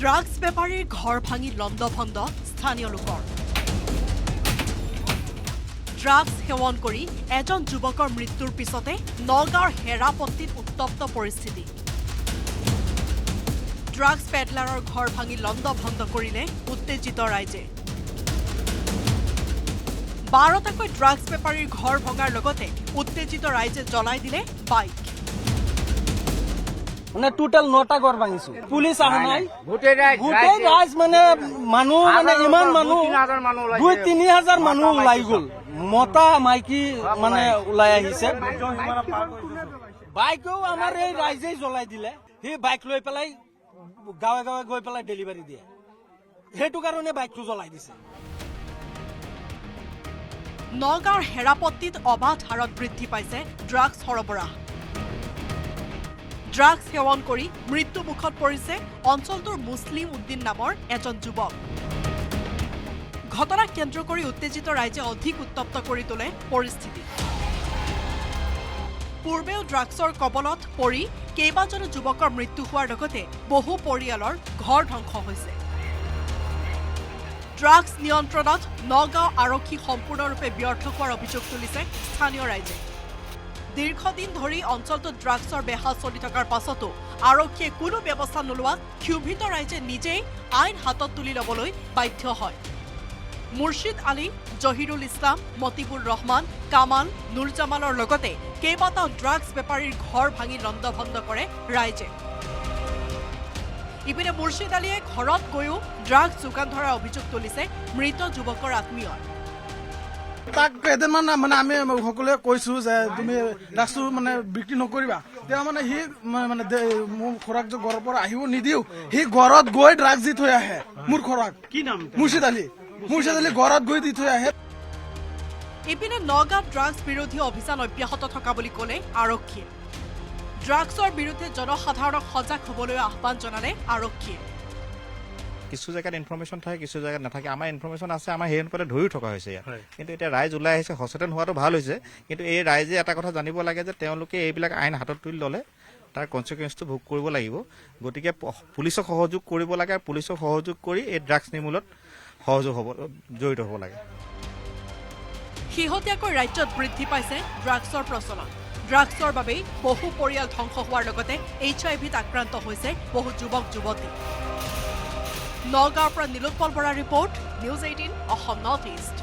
drugs বেপাৰীৰ ঘৰ ভাঙি লণ্ডভণ্ড স্থানীয় লোকৰ ড্ৰাগছ সেৱন কৰি এজন যুৱকৰ মৃত্যুৰ পিছতে নগাঁৱৰ হেৰাপট্টিত উত্তপ্ত পৰিস্থিতি ড্ৰাগছ পেডলাৰৰ ঘৰ ভাঙি লণ্ডভণ্ড কৰিলে উত্তেজিত ৰাইজে 12টাকৈ ড্ৰাগছ বেপাৰীৰ ঘৰ ভঙাৰ লগতে উত্তেজিত ৰাইজে জ্বলাই দিলে বাইক মানে টোটাল 9টা ঘর ভাঙিছো পুলিশ আহা নাই গোটেই রাইজ মানে মানুহ মানে ইমান মানুহ 2-3,000 মানুহ ওলাই গল মতা মাইকি মানে ওলাই আহিছে বাইকও আমাৰ এই ৰাইজে জ্বলাই দিলে সেই বাইক লৈ পেলাই গাঁৱে গাঁৱে গৈ পেলাই ডেলিভাৰী দিয়ে সেইটো কাৰণে বাইকটো জ্বলাই দিছে নগাঁৱৰ হেৰাপট্টিত অবাধ হাৰত বৃদ্ধি পাইছে ড্ৰাগছ সৰবৰাহ ড্ৰাগছ সেৱন কৰি মৃত্যুমুখত পৰিছে অঞ্চলটোৰ মুছলিম উদ্দিন নামৰ এজন যুৱক ঘটনাক কেন্দ্ৰ কৰি উত্তেজিত ৰাইজে অধিক উত্তপ্ত কৰি তোলে পৰিস্থিতি পূৰ্বেও ড্ৰাগছৰ কবলত পৰি কেইবাজনো যুৱকৰ মৃত্যু হোৱাৰ লগতে বহু পৰিয়ালৰ ঘৰ ধ্বংস হৈছে ড্ৰাগছ নিয়ন্ত্ৰণত নগাঁও আৰক্ষী সম্পূৰ্ণৰূপে ব্যৰ্থ হোৱাৰ অভিযোগ তুলিছে স্থানীয় ৰাইজে দীৰ্ঘদিন ধৰি অঞ্চলটোত ড্ৰাগছৰ বেহা চলি থকাৰ পাছতো আৰক্ষীয়ে কোনো ব্যৱস্থা নোলোৱাত ক্ষোভিত ৰাইজে নিজেই আইন হাতত তুলি ল'বলৈ বাধ্য হয় মুৰ্ছিদ আলী জহিৰুল ইছলাম মতিবুৰ ৰহমান কামাল নুৰজামালৰ লগতে কেইবাটাও ড্ৰাগছ বেপাৰীৰ ঘৰ ভাঙি লণ্ডভণ্ড কৰে ৰাইজে ইপিনে মুৰ্ছিদ আলীয়ে ঘৰত গৈও ড্ৰাগছ যোগান ধৰাৰ অভিযোগ তুলিছে মৃত যুৱকৰ আত্মীয় তাক কেইদিনমান মানে আমি সকলোৱে কৈছো যে তুমি ড্ৰাগছটো মানে বিক্ৰী নকৰিবা তেওঁ মানে সি মানে মোৰ খোৰাক যে ঘৰৰ পৰা আহিব নিদিও সি ঘৰত গৈ ড্ৰাগছ দি থৈ আহে মোৰ খোৰাক কি নাম মুৰ্ছিদ আলী ঘৰত গৈ দি থৈ আহে ইপিনে নগাঁৱত ড্ৰাগছ বিৰোধী অভিযান অব্যাহত থকা বুলি ক'লে আৰক্ষীয়ে ড্ৰাগছৰ বিৰুদ্ধে জনসাধাৰণক সজাগ হ'বলৈ আহ্বান জনালে আৰক্ষীয়ে কিছু জায়গাত ইনফৰমেশন থাকে কিছু জায়গাত নাথাকে আমাৰ ইনফৰমেশন আছে আমাৰ সেই অনুপাতে ধৰিও থকা হৈছে ইয়াত কিন্তু এতিয়া ৰাইজ ওলাই আহিছে সচেতন হোৱাটো ভাল হৈছে কিন্তু এই ৰাইজে এটা কথা জানিব লাগে যে তেওঁলোকে এইবিলাক আইন হাতত তুলি ল'লে তাৰ কনসিকুৱেন্সটো ভোগ কৰিব লাগিব গতিকে পুলিচক সহযোগ কৰিব লাগে আৰু পুলিচক সহযোগ কৰি এই ড্ৰাগছ নিৰ্মূলত সহযোগ হ'ব জড়িত হ'ব লাগে শেহতীয়াকৈ ৰাজ্যত বৃদ্ধি পাইছে ড্ৰাগছৰ প্ৰচলন ড্ৰাগছৰ বাবেই বহু পৰিয়াল ধ্বংস হোৱাৰ লগতে HIV-ত আক্ৰান্ত হৈছে বহু যুৱক যুৱতী নগাঁৱৰ পৰা নীলোৎপল বৰাৰ report news 18 Assam north east